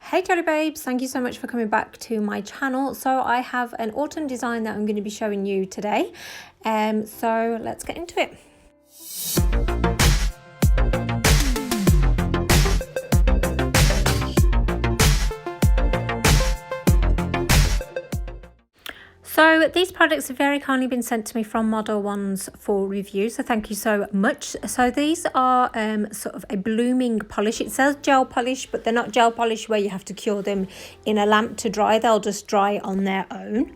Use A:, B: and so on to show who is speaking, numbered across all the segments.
A: Hey Jelly Babes, thank you so much for coming back to my channel. So I have an autumn design that I'm going to be showing you today. So let's get into it. So these products have very kindly been sent to me from Modelones for review, so thank you so much. So these are sort of a blooming polish. It says gel polish, but they're not gel polish where you have to cure them in a lamp to dry. They'll just dry on their own.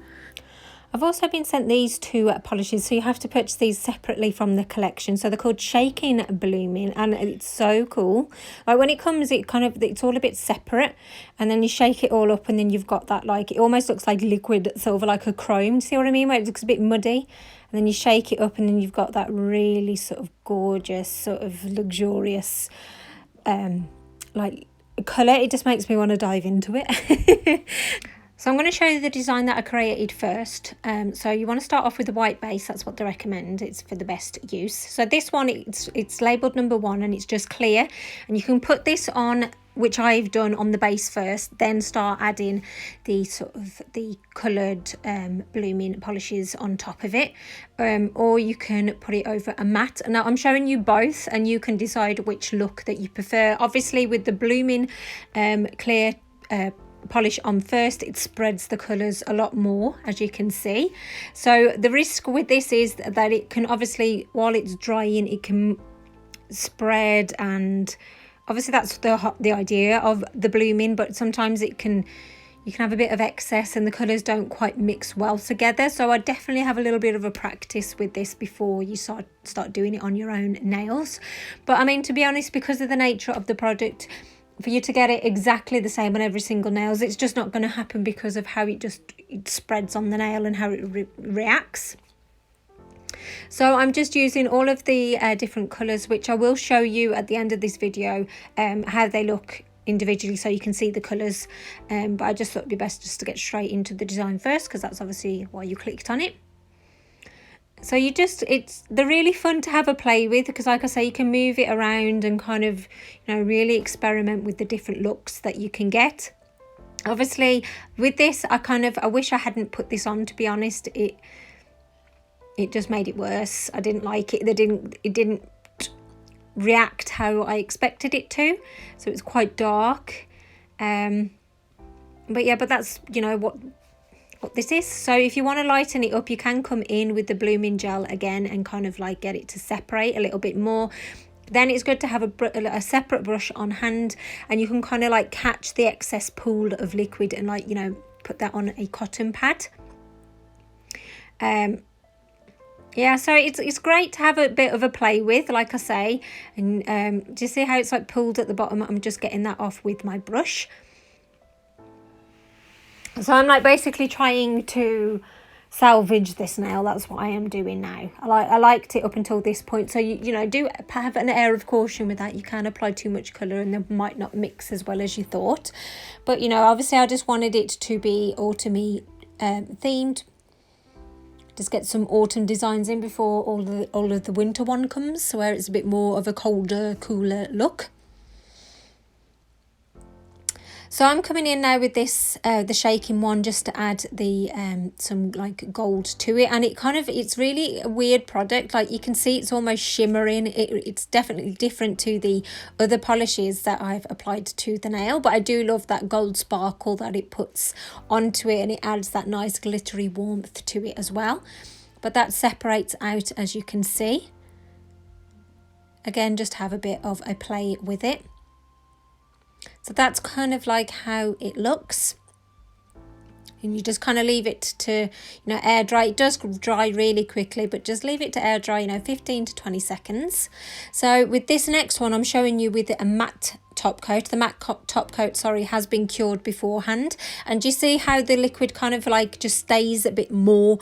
A: I've also been sent these two polishes, so you have to purchase these separately from the collection. So they're called Shaking Blooming, and it's so cool. Like when it comes, it's all a bit separate, and then you shake it all up, and then you've got that, like, it almost looks like liquid silver, like a chrome. See what I mean? Where it looks a bit muddy, and then you shake it up, and then you've got that really sort of gorgeous, sort of luxurious, like colour. It just makes me want to dive into it. So I'm going to show you the design that I created first. So you want to start off with a white base. That's what they recommend. It's for the best use. So this one, it's labelled number 1, and it's just clear. And you can put this on, which I've done, on the base first, then start adding the sort of the coloured blooming polishes on top of it. Or you can put it over a matte. Now I'm showing you both, and you can decide which look that you prefer. Obviously with the blooming clear polish on first, it spreads the colours a lot more, as you can see. So the risk with this is that it can, obviously while it's drying, it can spread, and obviously that's the idea of the blooming, but sometimes you can have a bit of excess and the colours don't quite mix well together. So I definitely have a little bit of a practice with this before you start doing it on your own nails. But I mean, to be honest, because of the nature of the product, for you to get it exactly the same on every single nails, it's just not going to happen because of how it spreads on the nail and how it reacts. So I'm just using all of the different colours, which I will show you at the end of this video how they look individually, so you can see the colours. But I just thought it'd be best just to get straight into the design first, because that's obviously why you clicked on it. So they're really fun to have a play with, because like I say, you can move it around and kind of, you know, really experiment with the different looks that you can get. Obviously with this, I wish I hadn't put this on, to be honest. It just made it worse. I didn't like it. It didn't react how I expected it to. So it's quite dark. But yeah, but that's, you know, what this is. So if you want to lighten it up, you can come in with the blooming gel again and kind of like get it to separate a little bit more. Then it's good to have a separate brush on hand, and you can kind of like catch the excess pool of liquid and, like, you know, put that on a cotton pad. Yeah, so it's great to have a bit of a play with, like I say. And do you see how it's like pulled at the bottom? I'm just getting that off with my brush. So I'm like basically trying to salvage this nail. That's what I am doing now. I liked it up until this point. So you know, do have an air of caution with that. You can apply too much colour and they might not mix as well as you thought. But you know, obviously I just wanted it to be autumny themed. Just get some autumn designs in before all of the winter one comes, so where it's a bit more of a colder, cooler look. So I'm coming in now with this, the shaking one, just to add the some like gold to it. And it's really a weird product. Like you can see it's almost shimmering. It's definitely different to the other polishes that I've applied to the nail. But I do love that gold sparkle that it puts onto it, and it adds that nice glittery warmth to it as well. But that separates out, as you can see. Again, just have a bit of a play with it. So that's kind of like how it looks. And you just kind of leave it to, you know, air dry. It does dry really quickly, but just leave it to air dry, you know, 15 to 20 seconds. So with this next one, I'm showing you with a matte top coat. The matte top coat, sorry, has been cured beforehand. And you see how the liquid kind of like just stays a bit more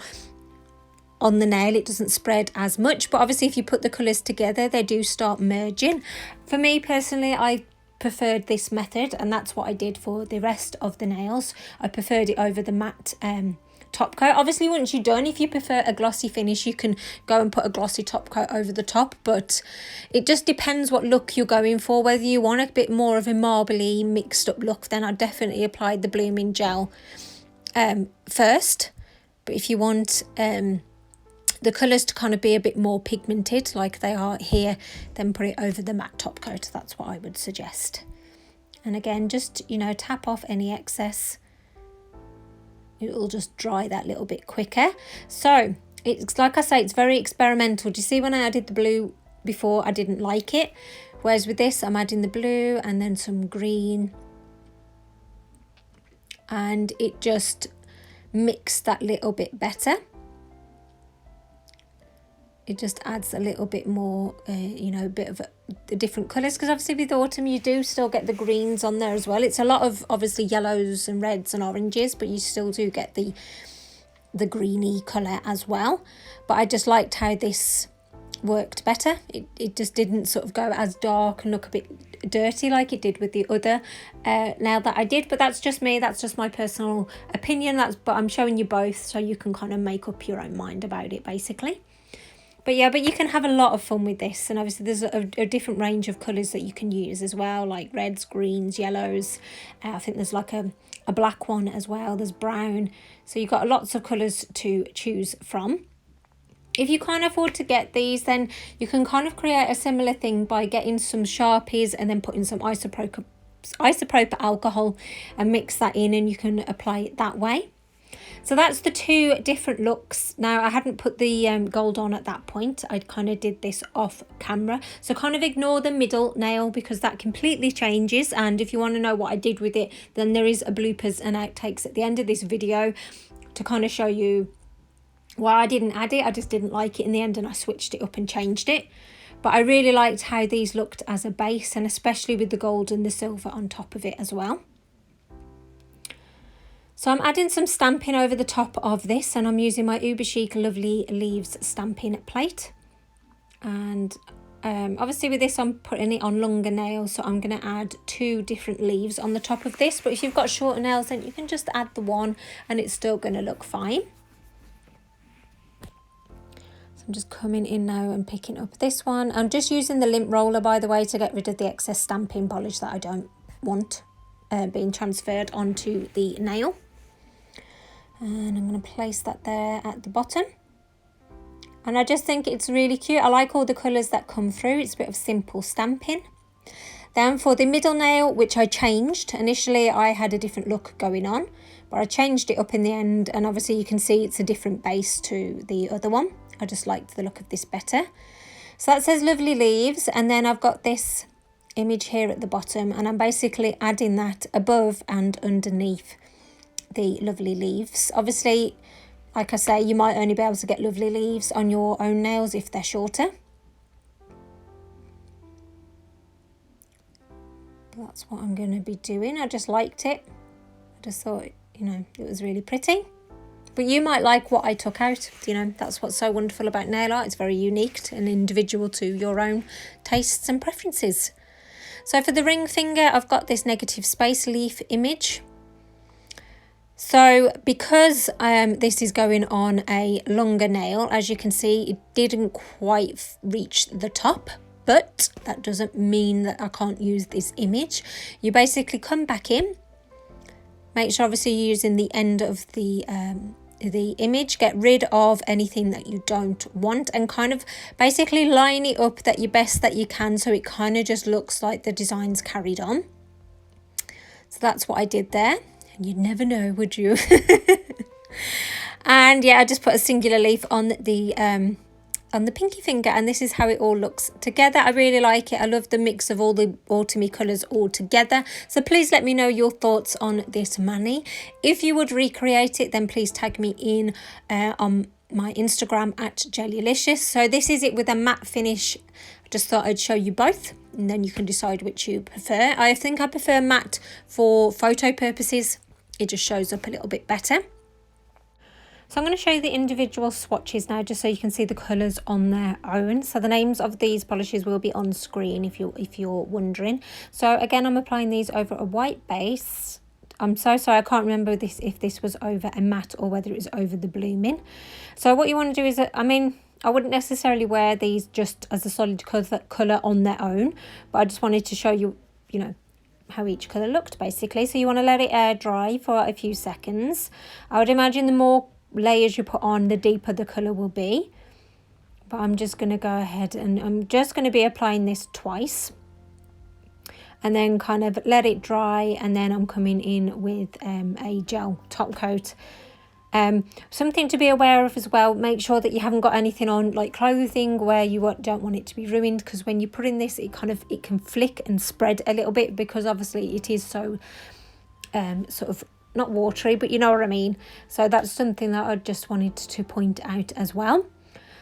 A: on the nail. It doesn't spread as much, but obviously if you put the colours together, they do start merging. For me personally, I preferred this method, and that's what I did for the rest of the nails. I preferred it over the matte top coat. Obviously, once you're done, if you prefer a glossy finish, you can go and put a glossy top coat over the top, but it just depends what look you're going for. Whether you want a bit more of a marbly mixed up look, then I'd definitely apply the blooming gel first. But if you want the colours to kind of be a bit more pigmented like they are here, then put it over the matte top coat. That's what I would suggest. And again, just, you know, tap off any excess. It will just dry that little bit quicker. So it's like I say, it's very experimental. Do you see when I added the blue before, I didn't like it? Whereas with this, I'm adding the blue and then some green, and it just mixed that little bit better. It just adds a little bit more, you know, a bit of the different colours, because obviously with autumn you do still get the greens on there as well. It's a lot of obviously yellows and reds and oranges, but you still do get the greeny colour as well. But I just liked how this worked better. It just didn't sort of go as dark and look a bit dirty like it did with the other nail that I did. But that's just me, that's just my personal opinion. But I'm showing you both so you can kind of make up your own mind about it basically. But yeah, but you can have a lot of fun with this, and obviously there's a different range of colours that you can use as well, like reds, greens, yellows. I think there's like a black one as well, there's brown. So you've got lots of colours to choose from. If you can't afford to get these, then you can kind of create a similar thing by getting some Sharpies and then putting some isopropyl alcohol and mix that in, and you can apply it that way. So that's the two different looks. Now, I hadn't put the gold on at that point. I kind of did this off camera. So kind of ignore the middle nail because that completely changes. And if you want to know what I did with it, then there is a bloopers and outtakes at the end of this video to kind of show you why I didn't add it. I just didn't like it in the end and I switched it up and changed it. But I really liked how these looked as a base, and especially with the gold and the silver on top of it as well. So I'm adding some stamping over the top of this, and I'm using my Uberchic Lovely Leaves stamping plate. And obviously with this I'm putting it on longer nails, so I'm going to add 2 different leaves on the top of this. But if you've got shorter nails, then you can just add the one and it's still going to look fine. So I'm just coming in now and picking up this one. I'm just using the lint roller, by the way, to get rid of the excess stamping polish that I don't want being transferred onto the nail. And I'm going to place that there at the bottom. And I just think it's really cute. I like all the colours that come through. It's a bit of simple stamping. Then for the middle nail, which I changed. Initially I had a different look going on, but I changed it up in the end. And obviously you can see it's a different base to the other one. I just liked the look of this better. So that says Lovely Leaves. And then I've got this image here at the bottom. And I'm basically adding that above and underneath the Lovely Leaves. Obviously, like I say, you might only be able to get Lovely Leaves on your own nails if they're shorter. But that's what I'm going to be doing. I just liked it. I just thought, you know, it was really pretty. But you might like what I took out. You know, that's what's so wonderful about nail art. It's very unique and individual to your own tastes and preferences. So for the ring finger, I've got this negative space leaf image. So because this is going on a longer nail, as you can see, it didn't quite reach the top, but that doesn't mean that I can't use this image. You basically come back in, make sure obviously you're using the end of the image, get rid of anything that you don't want, and kind of basically line it up that your best that you can, so it kind of just looks like the design's carried on. So that's what I did there. You'd never know, would you? And yeah, I just put a singular leaf on the pinky finger, and this is how it all looks together. I really like it. I love the mix of all the autumny colours all together. So please let me know your thoughts on this mani. If you would recreate it, then please tag me in on my Instagram at Gelulicious. So this is it with a matte finish. I just thought I'd show you both, and then you can decide which you prefer. I think I prefer matte for photo purposes. It just shows up a little bit better. So I'm going to show you the individual swatches now, just so you can see the colours on their own. So the names of these polishes will be on screen if you're wondering. So again, I'm applying these over a white base I'm so sorry, I can't remember this if this was over a matte or whether it was over the blooming. So what you want to do is, I mean, I wouldn't necessarily wear these just as a solid colour on their own, but I just wanted to show you, you know, how each colour looked basically. So you want to let it air dry for a few seconds. I would imagine the more layers you put on, the deeper the colour will be. But I'm just going to go ahead and I'm just going to be applying this twice. And then kind of let it dry, and then I'm coming in with a gel top coat. Something to be aware of as well, make sure that you haven't got anything on like clothing where you don't want it to be ruined, because when you put in this it can flick and spread a little bit, because obviously it is so sort of not watery, but you know what I mean. So that's something that I just wanted to point out as well.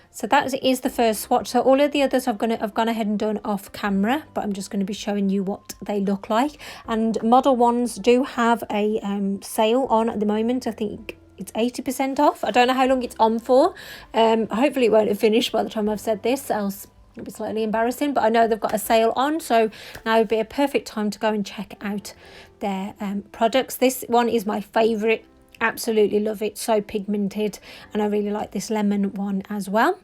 A: So that is the first swatch. So all of the others I've gone ahead and done off camera, but I'm just going to be showing you what they look like. And Modelones do have a sale on at the moment. I think it's 80% off. I don't know how long it's on for. Hopefully it won't have finished by the time I've said this, else it'll be slightly embarrassing. But I know they've got a sale on, so now would be a perfect time to go and check out their products. This one is my favourite. Absolutely love it. So pigmented, and I really like this lemon one as well.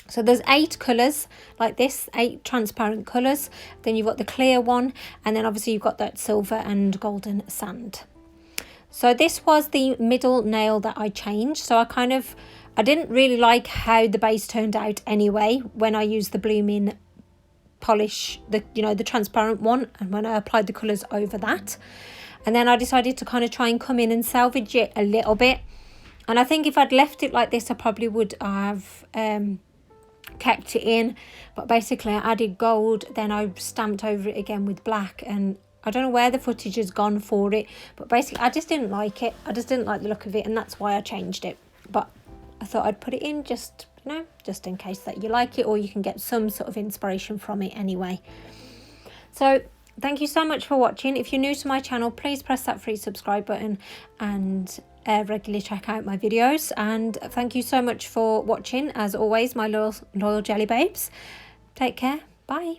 A: So there's 8 colours like this, 8 transparent colours. Then you've got the clear one, and then obviously you've got that silver and golden sand. So this was the middle nail that I changed. So I didn't really like how the base turned out anyway when I used the blooming polish, the transparent one, and when I applied the colours over that. And then I decided to kind of try and come in and salvage it a little bit. And I think if I'd left it like this, I probably would have kept it in. But basically I added gold, then I stamped over it again with black, and I don't know where the footage has gone for it, but basically I just didn't like it. I just didn't like the look of it, and that's why I changed it. But I thought I'd put it in just, you know, just in case that you like it, or you can get some sort of inspiration from it anyway. So thank you so much for watching. If you're new to my channel, please press that free subscribe button and regularly check out my videos. And thank you so much for watching, as always, my loyal jelly babes. Take care. Bye.